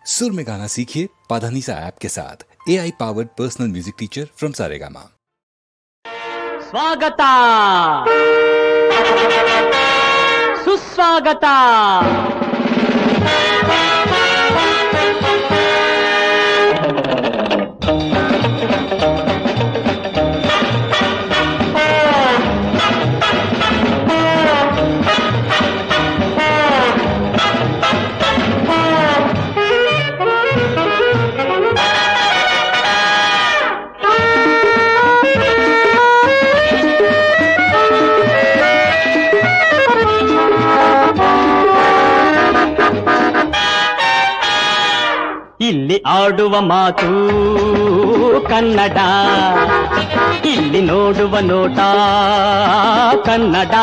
सुर में गाना सीखिए पाधानीसा ऐप के साथ AI powered personal music teacher from Saregama. स्वागत सुस्वागत ಇಲ್ಲಿ ಆಡುವ ಮಾತು ಕನ್ನಡ, ಇಲ್ಲಿ ನೋಡುವ ನೋಟ ಕನ್ನಡ.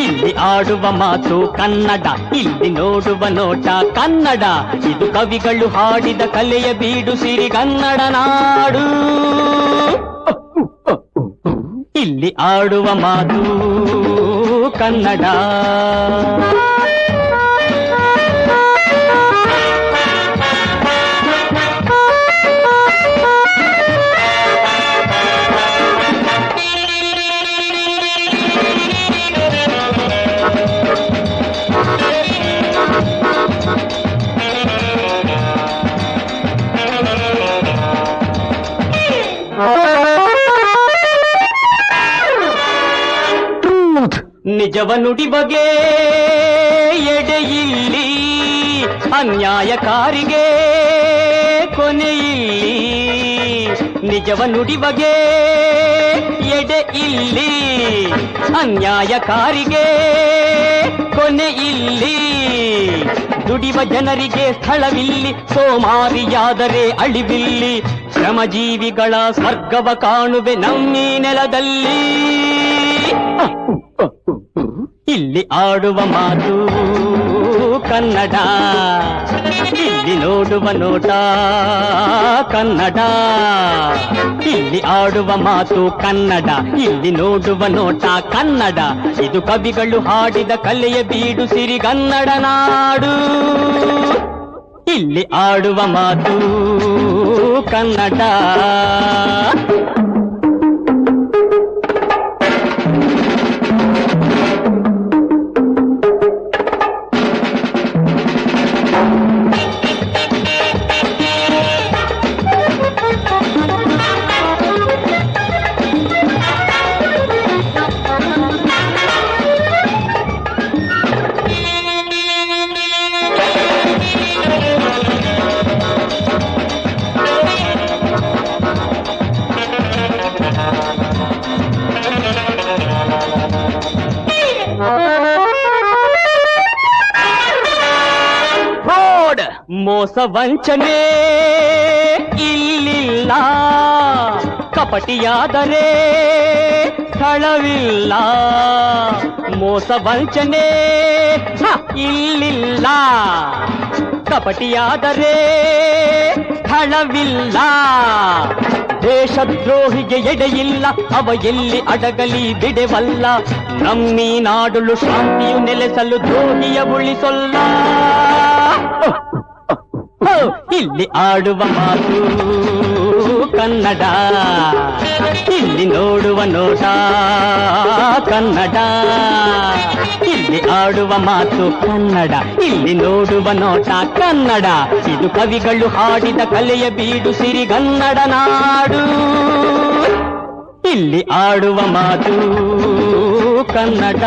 ಇಲ್ಲಿ ಆಡುವ ಮಾತು ಕನ್ನಡ, ಇಲ್ಲಿ ನೋಡುವ ನೋಟ ಕನ್ನಡ. ಇದು ಕವಿಗಳು ಹಾಡಿದ ಕಲೆಯ ಬೀಡು ಸಿರಿಗನ್ನಡ ನಾಡು. ಇಲ್ಲಿ ಆಡುವ ಮಾತು ಕನ್ನಡ. ನಿಜವ ನುಡಿ ಬಗೆ ಎಡೆಯಿಲ್ಲಿ, ಅನ್ಯಾಯಕಾರಿಗೆ ಕೊನೆಯಿಲ್ಲಿ. ನಿಜವ ನುಡಿ ಬಗೆ ಎಡೆ ಇಲ್ಲಿ, ಅನ್ಯಾಯಕಾರಿಗೆ ಕೊನೆ ಇಲ್ಲಿ. ದುಡಿವ ಜನರಿಗೆ ಸ್ಥಳವಿಲ್ಲಿ, ಸೋಮಾರಿಯಾದರೆ ಅಳಿವಿಲ್ಲಿ. ಶ್ರಮಜೀವಿಗಳ ಸ್ವರ್ಗವ ಕಾಣುವೆ ನಮ್ಮೀ ನೆಲದಲ್ಲಿ. ಇಲ್ಲಿ ಆಡುವ ಮಾತು ಕನ್ನಡ, ಇಲ್ಲಿ ನೋಡುವ ನೋಟ ಕನ್ನಡ. ಇಲ್ಲಿ ಆಡುವ ಮಾತು ಕನ್ನಡ, ಇಲ್ಲಿ ನೋಡುವ ನೋಟ ಕನ್ನಡ. ಇದು ಕವಿಗಳು ಹಾಡಿದ ಕಲೆಯ ಬೀಡು ಸಿರಿಗನ್ನಡ ನಾಡು. ಇಲ್ಲಿ ಆಡುವ ಮಾತು ಕನ್ನಡ. ಮೋಸ ವಂಚನೆ ಇಲ್ಲಿಲ್ಲ, ಕಪಟಿಯಾದರೆ ಸ್ಥಳವಿಲ್ಲ. ಮೋಸ ವಂಚನೆ ಇಲ್ಲಿಲ್ಲ, ಕಪಟಿಯಾದರೆ ಸ್ಥಳವಿಲ್ಲ. ದೇಶದ್ರೋಹಿಗೆ ಎಡೆಯಿಲ್ಲ, ಅವ ಎಲ್ಲಿ ಅಡಗಲಿ ಬಿಡೆವಲ್ಲ. ನಮ್ಮೀ ನಾಡುಲು ಶಾಂತಿಯು ನೆಲೆಸಲು ದ್ರೋಹಿಯ ಉಳಿಸೊಲ್ಲ. ಇಲ್ಲಿ ಆಡುವ ಮಾತು ಕನ್ನಡ, ಇಲ್ಲಿ ನೋಡುವ ನೋಟ ಕನ್ನಡ. ಇಲ್ಲಿ ಆಡುವ ಮಾತು ಕನ್ನಡ, ಇಲ್ಲಿ ನೋಡುವ ನೋಟ ಕನ್ನಡ. ಇದು ಕವಿಗಳು ಹಾಡಿದ ಕಲೆಯ ಬೀಡು ಸಿರಿಗನ್ನಡ ನಾಡು. ಇಲ್ಲಿ ಆಡುವ ಮಾತು ಕನ್ನಡ.